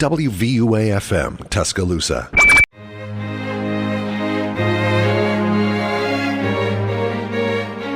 WVUA FM, Tuscaloosa.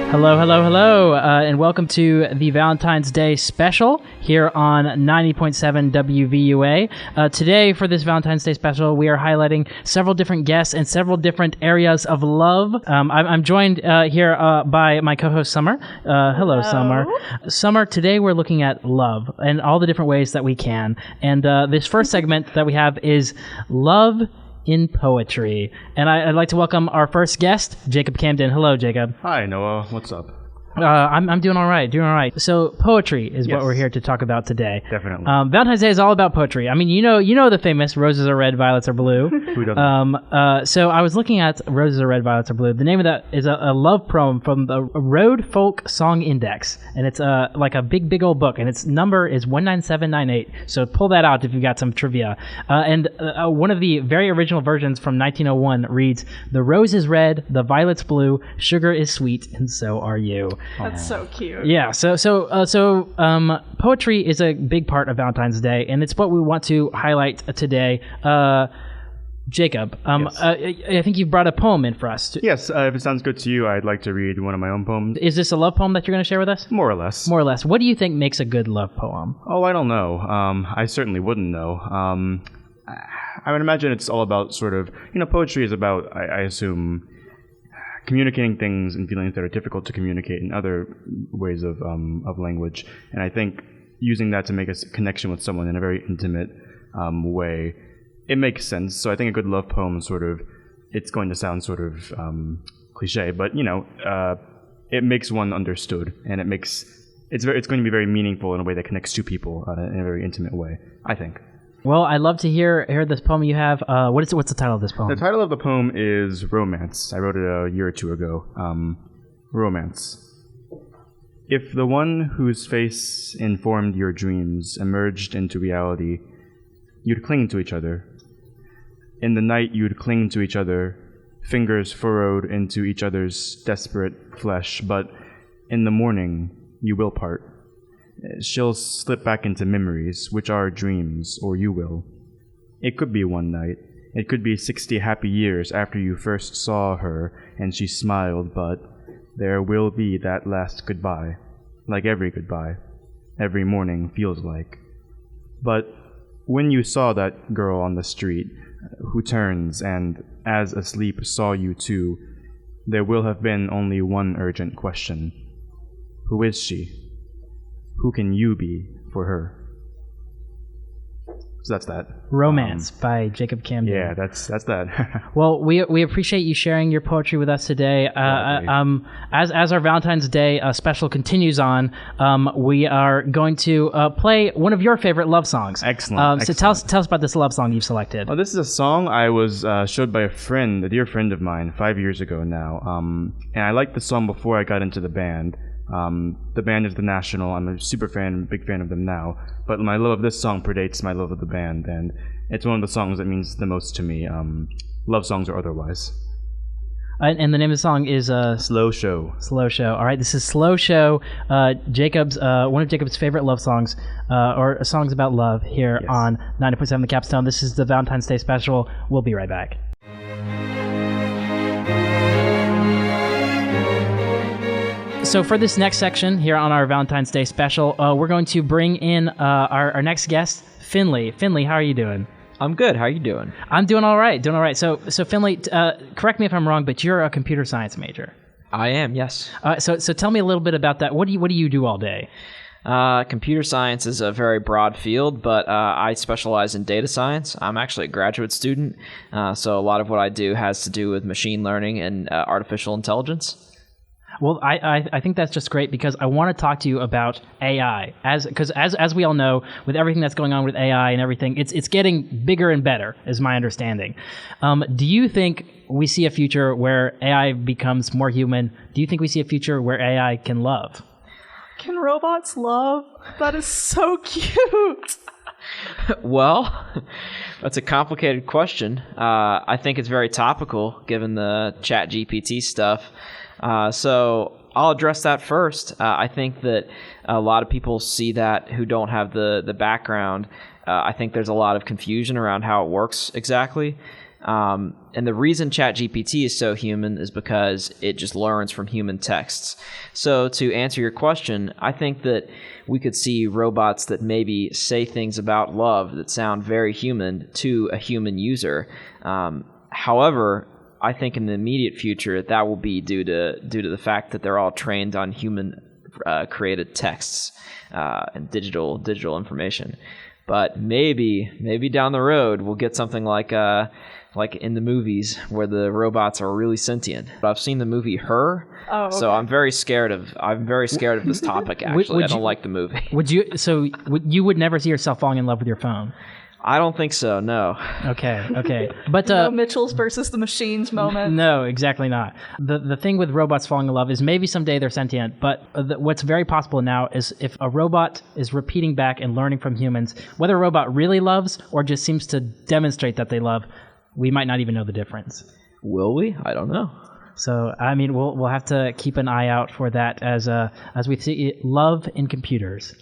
Hello, hello, hello, and welcome to the Valentine's Day special here on 90.7 WVUA. Today, for this Valentine's Day special, we are highlighting several different guests and several different areas of love. I'm joined here by my co-host, Summer. Hello, Summer. Summer, today we're looking at love and all the different ways that we can. And this first segment that we have is Love in Poetry. And I'd like to welcome our first guest, Jacob Camden. Hello, Jacob. Hi, Noah. What's up? I'm doing all right, So poetry is what we're here to talk about today. Definitely. Valentine's Day is all about poetry. I mean, you know the famous "Roses are red, violets are blue." Who doesn't? So I was looking at "Roses are red, violets are blue." The name of that is a love poem from the Road Folk Song Index, and it's like a big old book, and its number is 19798. So pull that out if you've got some trivia. And one of the very original versions from 1901 reads, "The rose is red, the violet's blue, sugar is sweet, and so are you." That's so cute. Yeah, so poetry is a big part of Valentine's Day, and it's what we want to highlight today. Jacob, Yes. I think you brought a poem in for us. Yes, if it sounds good to you, I'd like to read one of my own poems. Is this a love poem that you're going to share with us? More or less. More or less. What do you think makes a good love poem? Oh, I don't know. I certainly wouldn't know. I would imagine it's all about sort of, poetry is about, I assume, communicating things and feelings that are difficult to communicate in other ways of language. And I think using that to make a connection with someone in a very intimate way, it makes sense. So I think a good love poem it's going to sound sort of cliche, but it makes one understood, and it's going to be very meaningful in a way that connects two people in a very intimate way, I think. Well, I'd love to hear this poem you have. What's the title of this poem? The title of the poem is Romance. I wrote it a year or two ago. Romance. If the one whose face informed your dreams emerged into reality, you'd cling to each other. In the night, you'd cling to each other, fingers furrowed into each other's desperate flesh, but in the morning, you will part. She'll slip back into memories, which are dreams, or you will. It could be one night. It could be 60 happy years after you first saw her and she smiled, but there will be that last goodbye, like every goodbye, every morning feels like. But when you saw that girl on the street, who turns and, as asleep, saw you too, there will have been only one urgent question. Who is she? Who can you be for her? So that's that. Romance by Jacob Camden. Yeah, that's that. Well, we appreciate you sharing your poetry with us today. As our Valentine's Day special continues on, we are going to play one of your favorite love songs. Excellent. So tell us about this love song you've selected. Well, this is a song I was showed by a dear friend of mine, 5 years ago now. And I liked the song before I got into the band. The band is The National. I'm a big fan of them now. But my love of this song predates my love of the band, and it's one of the songs that means the most to me, love songs or otherwise. And the name of the song is Slow Show. Slow Show. All right, this is Slow Show, Jacob's one of Jacob's favorite love songs, or songs about love here on 90.7 The Capstone. This is the Valentine's Day special. We'll be right back. So for this next section here on our Valentine's Day special, we're going to bring in our next guest, Finley. Finley, how are you doing? I'm good. How are you doing? I'm doing all right. So Finley, correct me if I'm wrong, but you're a computer science major. I am, yes. So tell me a little bit about that. What do you do all day? Computer science is a very broad field, but I specialize in data science. I'm actually a graduate student, so a lot of what I do has to do with machine learning and artificial intelligence. Well, I think that's just great because I want to talk to you about AI, because as we all know, with everything that's going on with AI and everything, it's getting bigger and better, is my understanding. Do you think we see a future where AI becomes more human? Do you think we see a future where AI can love? Can robots love? That is so cute. Well, that's a complicated question. I think it's very topical given the ChatGPT stuff. So I'll address that first. I think that a lot of people see that who don't have the background I think there's a lot of confusion around how it works exactly. And the reason ChatGPT is so human is because it just learns from human texts. So to answer your question, I think that we could see robots that maybe say things about love that sound very human to a human user. However, I think in the immediate future that will be due to the fact that they're all trained on human created texts and digital information. But maybe down the road we'll get something like in the movies where the robots are really sentient. I've seen the movie Her, so I'm very scared of this topic. Actually, I don't like the movie. You would never see yourself falling in love with your phone? I don't think so. No. Okay. But no Mitchells versus the machines moment. No, exactly not. The thing with robots falling in love is maybe someday they're sentient, but what's very possible now is if a robot is repeating back and learning from humans, whether a robot really loves or just seems to demonstrate that they love, we might not even know the difference. Will we? I don't know. So, I mean, we'll have to keep an eye out for that as we see love in computers.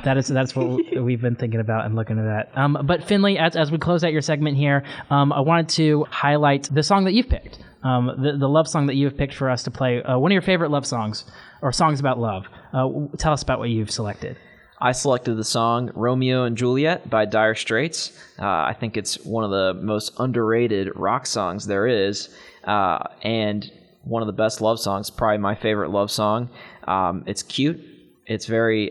That's what we've been thinking about and looking at that. But Finley, as we close out your segment here, I wanted to highlight the song that you've picked, the love song that you've picked for us to play. One of your favorite love songs or songs about love. Tell us about what you've selected. I selected the song Romeo and Juliet by Dire Straits. I think it's one of the most underrated rock songs there is, and one of the best love songs, probably my favorite love song. It's cute. It's very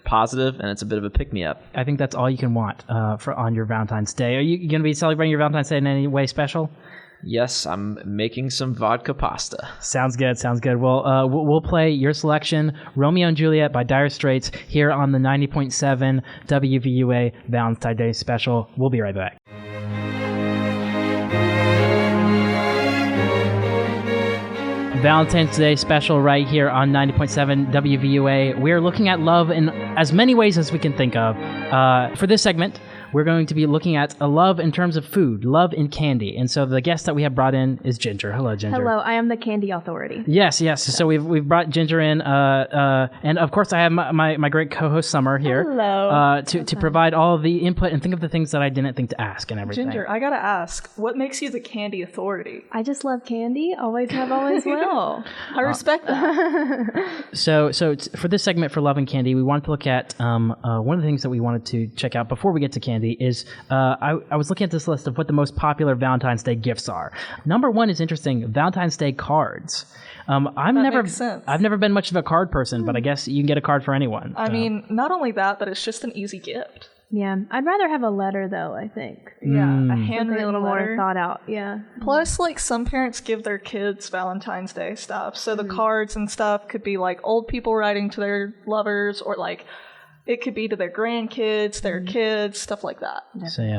positive, and it's a bit of a pick-me-up. I think that's all you can want on your Valentine's Day. Are you going to be celebrating your Valentine's Day in any way special? Yes, I'm making some vodka pasta. Sounds good. Well, we'll play your selection, Romeo and Juliet by Dire Straits, here on the 90.7 WVUA Valentine's Day special. We'll be right back. Valentine's Day special right here on 90.7 WVUA. We're looking at love in as many ways as we can think of. For this segment, we're going to be looking at a love in terms of food, love in candy. And so the guest that we have brought in is Ginger. Hello, Ginger. Hello, I am the candy authority. Yes. So we've brought Ginger in, and of course I have my great co-host Summer here. Hello. To provide all of the input and think of the things that I didn't think to ask and everything. Ginger, I gotta ask, what makes you the candy authority? I just love candy. Always have, always will. I respect that. So for this segment for Love and Candy, we wanted to look at one of the things that we wanted to check out before we get to candy is I was looking at this list of what the most popular Valentine's Day gifts are. Number one is interesting, Valentine's Day cards. Makes sense. I've never been much of a card person, but I guess you can get a card for anyone. I mean, not only that, but it's just an easy gift. Yeah, I'd rather have a letter though, I think. Yeah, a Something handwritten a little letter. more thought out, yeah. Plus, like, some parents give their kids Valentine's Day stuff. So the cards and stuff could be, like, old people writing to their lovers, or, like, it could be to their grandkids, their kids, stuff like that.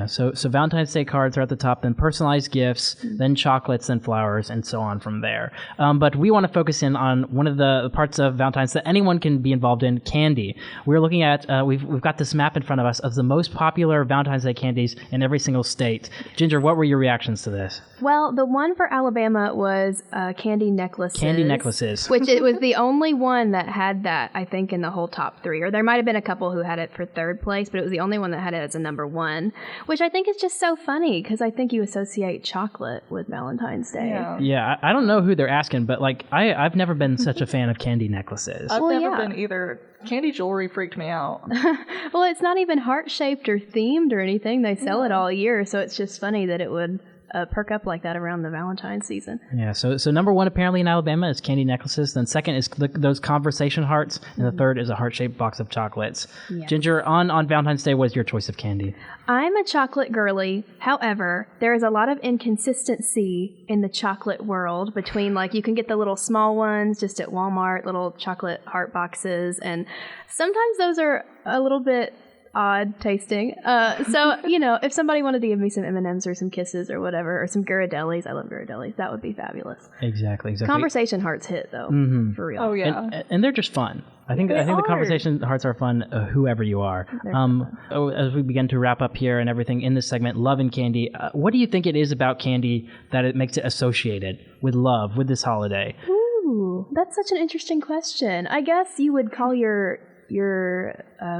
So Valentine's Day cards are at the top, then personalized gifts, then chocolates, then flowers, and so on from there. But we want to focus in on one of the parts of Valentine's that anyone can be involved in, candy. We're looking at, we've got this map in front of us of the most popular Valentine's Day candies in every single state. Ginger, what were your reactions to this? Well, the one for Alabama was candy necklaces. Candy necklaces. Which it was the only one that had that, I think, in the whole top three. Or there might have been a couple who had it for third place, but it was the only one that had it as a number one, which I think is just so funny because I think you associate chocolate with Valentine's Day. Yeah, I don't know who they're asking, but like I've never been such a fan of candy necklaces. I've never been either. Candy jewelry freaked me out. Well, it's not even heart-shaped or themed or anything. They sell it all year, so it's just funny that it would perk up like that around the Valentine's season. Yeah, so number one apparently in Alabama is candy necklaces. Then second is those conversation hearts, and the third is a heart-shaped box of chocolates. Yeah. Ginger, on Valentine's Day, what's your choice of candy? I'm a chocolate girly. However, there is a lot of inconsistency in the chocolate world between, like, you can get the little small ones just at Walmart, little chocolate heart boxes, and sometimes those are a little bit odd tasting. So, if somebody wanted to give me some M&Ms or some Kisses or whatever, or some Ghirardellis, I love Ghirardellis, that would be fabulous. Exactly. Conversation hearts hit, though, for real. Oh, yeah. And they're just fun. I think the conversation hearts are fun, whoever you are. As we begin to wrap up here and everything in this segment, love and candy, what do you think it is about candy that it makes it associated with love, with this holiday? Ooh, that's such an interesting question. I guess you would call your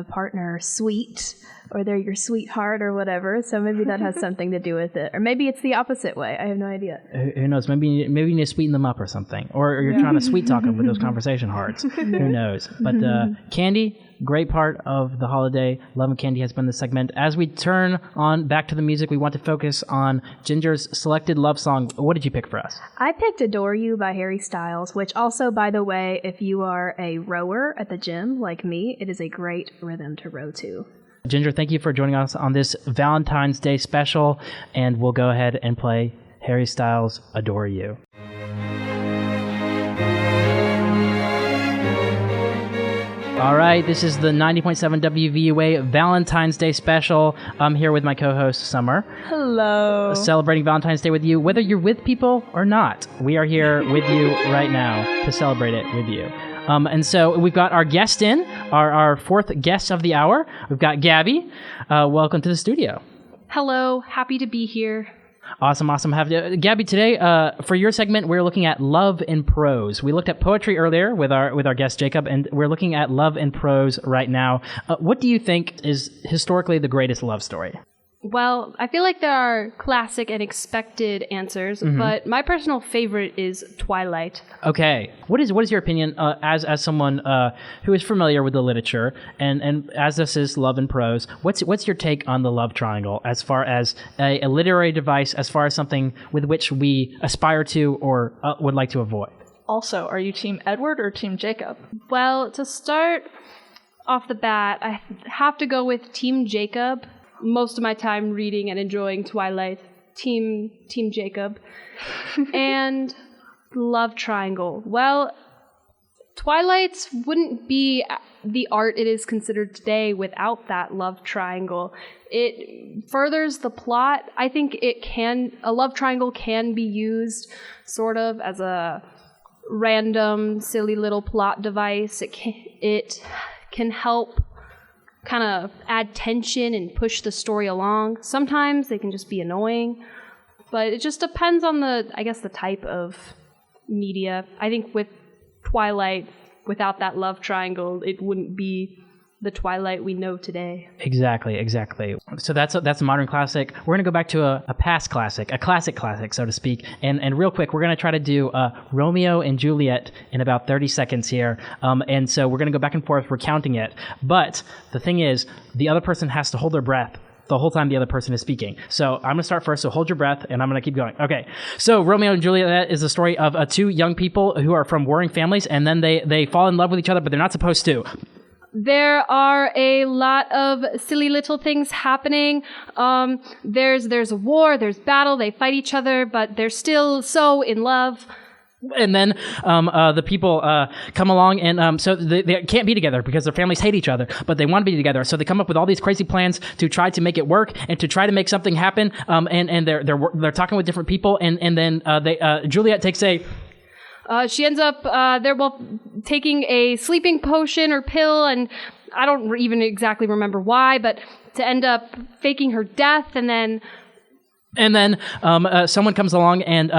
partner sweet, or they're your sweetheart or whatever. So maybe that has something to do with it. Or maybe it's the opposite way. I have no idea. Who knows? Maybe you need to sweeten them up or something. Or you're trying to sweet talk them with those conversation hearts. Who knows? But candy, great part of the holiday. Love and candy has been the segment. As we turn on back to the music, we want to focus on Ginger's selected love song. What did you pick for us? I picked Adore You by Harry Styles, which also, by the way, if you are a rower at the gym like me, it is a great rhythm to row to. Ginger, thank you for joining us on this Valentine's Day special, and we'll go ahead and play Harry Styles' Adore You. All right, this is the 90.7 WVUA Valentine's Day special. I'm here with my co-host, Summer. Hello. Celebrating Valentine's Day with you, whether you're with people or not. We are here with you right now to celebrate it with you. And so we've got our guest in, our fourth guest of the hour. We've got Gabbie. Welcome to the studio. Hello, happy to be here. Awesome. Gabbie, today for your segment, we're looking at love in prose. We looked at poetry earlier with our guest Jacob, and we're looking at love in prose right now. What do you think is historically the greatest love story? Well, I feel like there are classic and expected answers, but my personal favorite is Twilight. Okay, what is your opinion as someone who is familiar with the literature and as this is love in prose? What's your take on the love triangle as far as a literary device, as far as something with which we aspire to or would like to avoid? Also, are you Team Edward or Team Jacob? Well, to start off the bat, I have to go with Team Jacob. Most of my time reading and enjoying Twilight. Team Jacob. And love triangle. Well, Twilight wouldn't be the art it is considered today without that love triangle. It furthers the plot. I think a love triangle can be used sort of as a random, silly little plot device. It can help kind of add tension and push the story along. Sometimes they can just be annoying, but it just depends on the type of media. I think with Twilight, without that love triangle, it wouldn't be the Twilight we know today. Exactly. So that's a modern classic. We're going to go back to a past classic, a classic, so to speak. And real quick, we're going to try to do Romeo and Juliet in about 30 seconds here. And so we're going to go back and forth. We're counting it. But the thing is, the other person has to hold their breath the whole time the other person is speaking. So I'm going to start first, so hold your breath, and I'm going to keep going. Okay, so Romeo and Juliet is the story of two young people who are from warring families, and then they fall in love with each other, but they're not supposed to. There are a lot of silly little things happening. There's a war, there's battle, they fight each other, but they're still so in love. And then the people come along, and so they can't be together because their families hate each other, but they want to be together. So they come up with all these crazy plans to try to make it work and to try to make something happen. And they're talking with different people, and then Juliet takes she ends up, they're both taking a sleeping potion or pill, and I don't even exactly remember why, but to end up faking her death, and then someone comes along and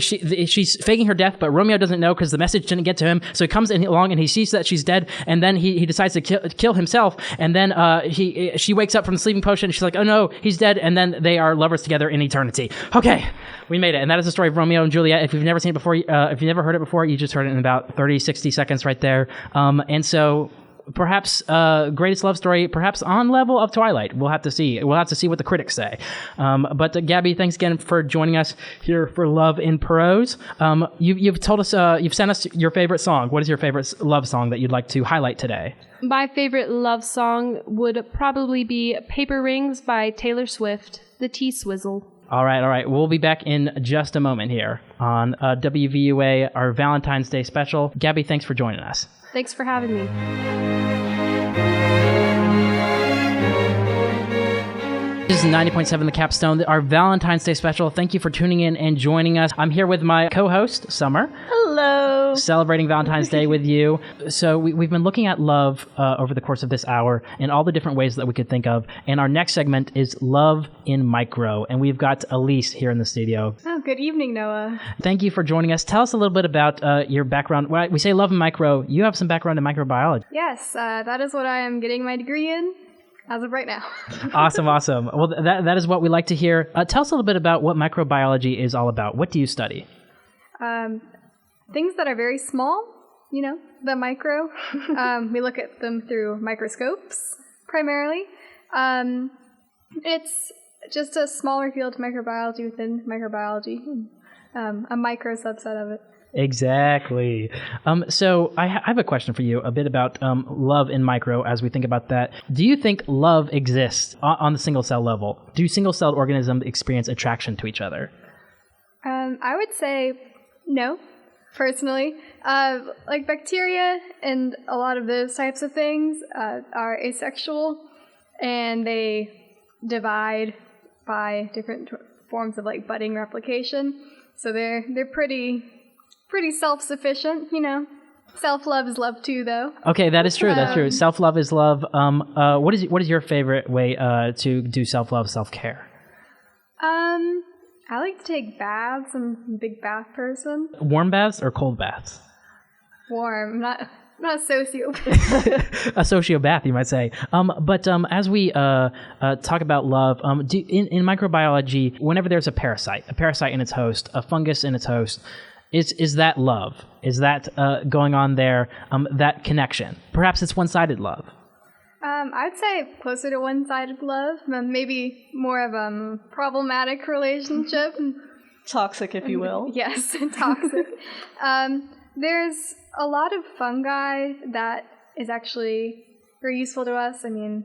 she's faking her death, but Romeo doesn't know because the message didn't get to him. So he comes along and he sees that she's dead, and then he decides to kill himself. And then she wakes up from the sleeping potion. And she's like, "Oh no, he's dead!" And then they are lovers together in eternity. Okay, we made it, and that is the story of Romeo and Juliet. If you've never seen it before, if you've never heard it before, you just heard it in about 30, 60 seconds right there. And so. Perhaps greatest love story, perhaps on level of Twilight. We'll have to see. We'll have to see what the critics say. But Gabbie, thanks again for joining us here for Love in Prose. You've told us, you've sent us your favorite song. What is your favorite love song that you'd like to highlight today? My favorite love song would probably be Paper Rings by Taylor Swift, the T-Swizzle. All right. We'll be back in just a moment here on WVUA, our Valentine's Day special. Gabbie, thanks for joining us. Thanks for having me. This is 90.7 The Capstone, our Valentine's Day special. Thank you for tuning in and joining us. I'm here with my co-host, Summer. Hello. Celebrating Valentine's Day with you. So we've been looking at love over the course of this hour in all the different ways that we could think of. And our next segment is Love in Micro. And we've got Elise here in the studio. Oh, good evening, Noah. Thank you for joining us. Tell us a little bit about your background. We say Love in Micro. You have some background in microbiology. Yes, that is what I am getting my degree in. as of right now. Awesome. Well, that is what we like to hear. Tell us a little bit about what microbiology is all about. What do you study? Things that are very small, the micro. We look at them through microscopes, primarily. It's just a smaller field of microbiology within microbiology, a micro subset of it. Exactly. So I have a question for you, a bit about love in micro as we think about that. Do you think love exists on the single-cell level? Do single-celled organisms experience attraction to each other? I would say no, personally. Like bacteria and a lot of those types of things are asexual, and they divide by different forms of like budding replication. So they're pretty self-sufficient, Self-love is love too, though. Okay, that is true. That's true. Self-love is love. What is your favorite way to do self-love, self-care? I like to take baths. I'm a big bath person. Warm baths or cold baths? Warm, not a sociopath. A sociopath, you might say. But as we talk about love, in microbiology, whenever there's a parasite in its host, a fungus in its host, is that love? Is that going on there, that connection? Perhaps it's one-sided love. I'd say closer to one-sided love, maybe more of a problematic relationship. Toxic, if you will. Yes, toxic. There's a lot of fungi that is actually very useful to us. I mean,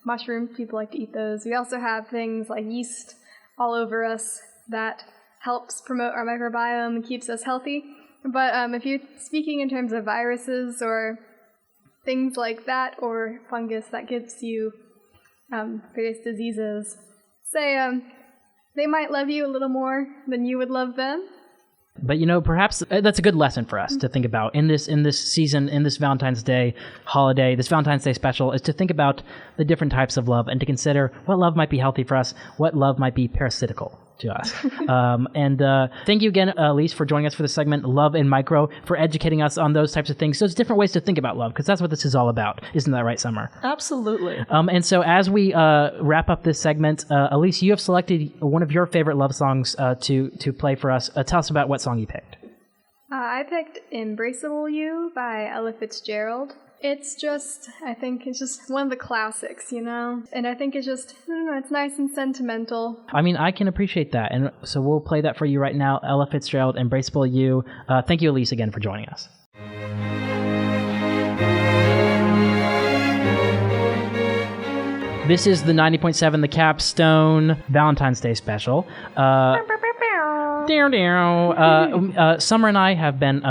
mushrooms, people like to eat those. We also have things like yeast all over us that helps promote our microbiome and keeps us healthy. But if you're speaking in terms of viruses or things like that, or fungus that gives you various diseases, say they might love you a little more than you would love them. But perhaps that's a good lesson for us to think about in this season, in this Valentine's Day holiday, this Valentine's Day special, is to think about the different types of love and to consider what love might be healthy for us, what love might be parasitical to us. And thank you again, Elise, for joining us for the segment Love in Micro, for educating us on those types of things. So it's different ways to think about love, because that's what this is all about. Isn't that right, Summer? Absolutely. And so as we wrap up this segment, Elise, you have selected one of your favorite love songs to play for us. Tell us about what song you picked. I picked Embraceable You by Ella Fitzgerald. I think it's just one of the classics, And I think it's just, it's nice and sentimental. I mean, I can appreciate that. And so we'll play that for you right now. Ella Fitzgerald, Embraceable You. Thank you, Elise, again for joining us. This is the 90.7 The Capstone Valentine's Day special. Summer and I have been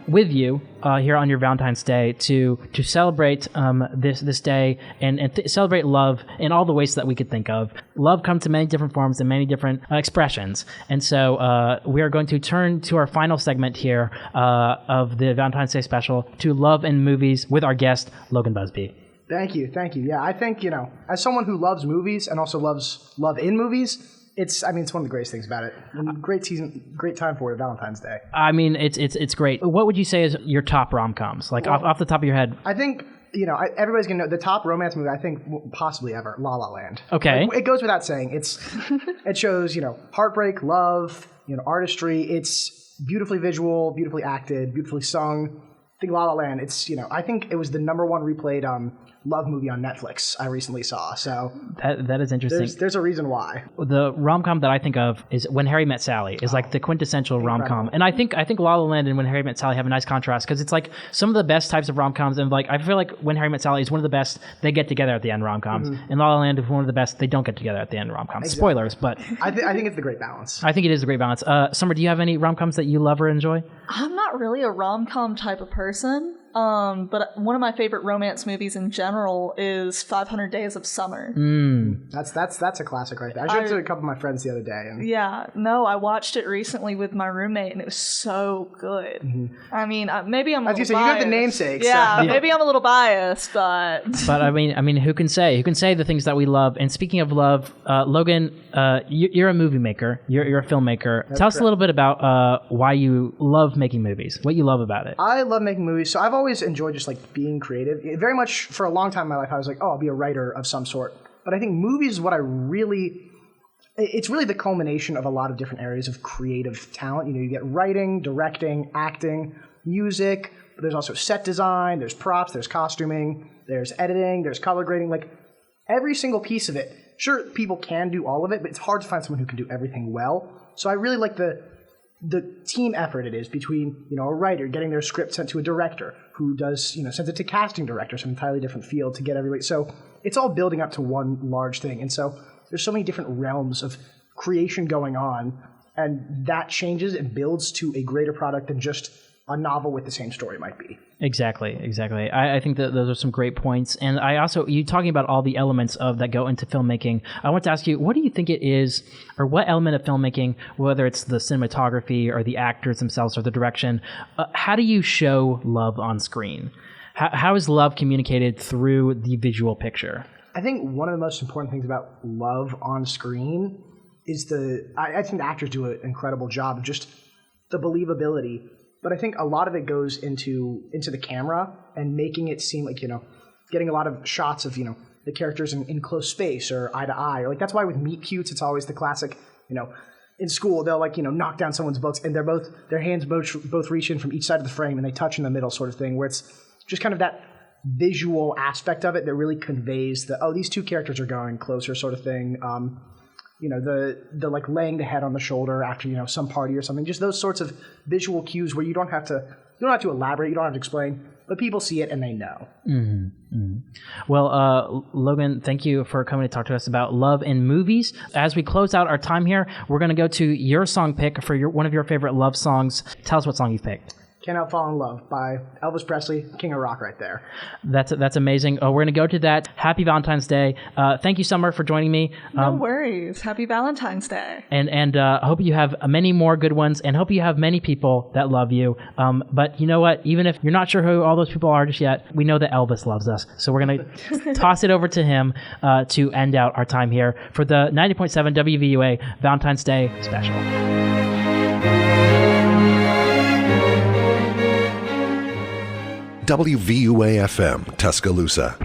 with you here on your Valentine's Day to celebrate this day and celebrate love in all the ways that we could think of. Love comes in many different forms and many different expressions. And so we are going to turn to our final segment here of the Valentine's Day special, to Love in Movies, with our guest, Logan Busbee. Thank you. Yeah, I think, as someone who loves movies and also loves love in movies, it's one of the greatest things about it. Great season, great time for it, Valentine's Day. I mean, it's great. What would you say is your top rom-coms? Like, off the top of your head? I think, everybody's going to know the top romance movie, I think, possibly ever, La La Land. Okay. It goes without saying. It shows, heartbreak, love, artistry. It's beautifully visual, beautifully acted, beautifully sung. I think La La Land, I think it was the number one replayed love movie on Netflix I recently saw. So that is interesting. There's a reason why. The rom-com that I think of is When Harry Met Sally, is like the quintessential rom-com. And I think La La Land and When Harry Met Sally have a nice contrast, because it's like some of the best types of rom-coms, and like I feel like When Harry Met Sally is one of the best they get together at the end rom-coms, and La La Land is one of the best they don't get together at the end rom-coms. Exactly. Spoilers, but I think it's the great balance. I think it is a great balance. Summer, do you have any rom-coms that you love or enjoy? I'm not really a rom-com type of person. But one of my favorite romance movies in general is 500 Days of Summer. That's a classic right there. I showed it to a couple of my friends the other day. And I watched it recently with my roommate, and it was so good. Mm-hmm. I mean, maybe I'm a little biased. You got the namesake. Yeah, so. Maybe I'm a little biased, but... But I mean, who can say? Who can say the things that we love? And speaking of love, Logan, you're a movie maker. You're a filmmaker. Tell us a little bit about why you love making movies, what you love about it. I love making movies. So I've always always enjoyed just like being creative. Very much for a long time in my life, I was like, oh, I'll be a writer of some sort. But I think movies is what it's really the culmination of a lot of different areas of creative talent. You get writing, directing, acting, music, but there's also set design, there's props, there's costuming, there's editing, there's color grading, like every single piece of it. Sure, people can do all of it, but it's hard to find someone who can do everything well. So I really like the team effort it is between, a writer getting their script sent to a director who does, sends it to casting directors, an entirely different field to get everybody. So it's all building up to one large thing. And so there's so many different realms of creation going on, and that changes and builds to a greater product than just a novel with the same story might be. Exactly. I think that those are some great points. And I also, you talking about all the elements that go into filmmaking, I want to ask you, what do you think it is, or what element of filmmaking, whether it's the cinematography or the actors themselves or the direction, how do you show love on screen? How is love communicated through the visual picture? I think one of the most important things about love on screen is I think the actors do an incredible job of just the believability. But I think a lot of it goes into the camera and making it seem like, getting a lot of shots of, the characters in close space or eye to eye. Or like that's why with meet cutes, it's always the classic, in school, they'll knock down someone's books and their hands both reach in from each side of the frame and they touch in the middle sort of thing, where it's just kind of that visual aspect of it that really conveys these two characters are going closer sort of thing. The like laying the head on the shoulder after, some party or something, just those sorts of visual cues where you don't have to elaborate, you don't have to explain, but people see it and they know. Mm-hmm. Mm-hmm. Well, Logan, thank you for coming to talk to us about love in movies. As we close out our time here, we're going to go to your song pick for one of your favorite love songs. Tell us what song you picked. Can't Help Falling in Love by Elvis Presley, King of Rock right there. That's amazing. We're going to go to that. Happy Valentine's Day. Thank you, Summer, for joining me. No worries. Happy Valentine's Day. And I hope you have many more good ones, and hope you have many people that love you. But you know what? Even if you're not sure who all those people are just yet, we know that Elvis loves us. So we're going to toss it over to him to end out our time here for the 90.7 WVUA Valentine's Day special. WVUA FM, Tuscaloosa.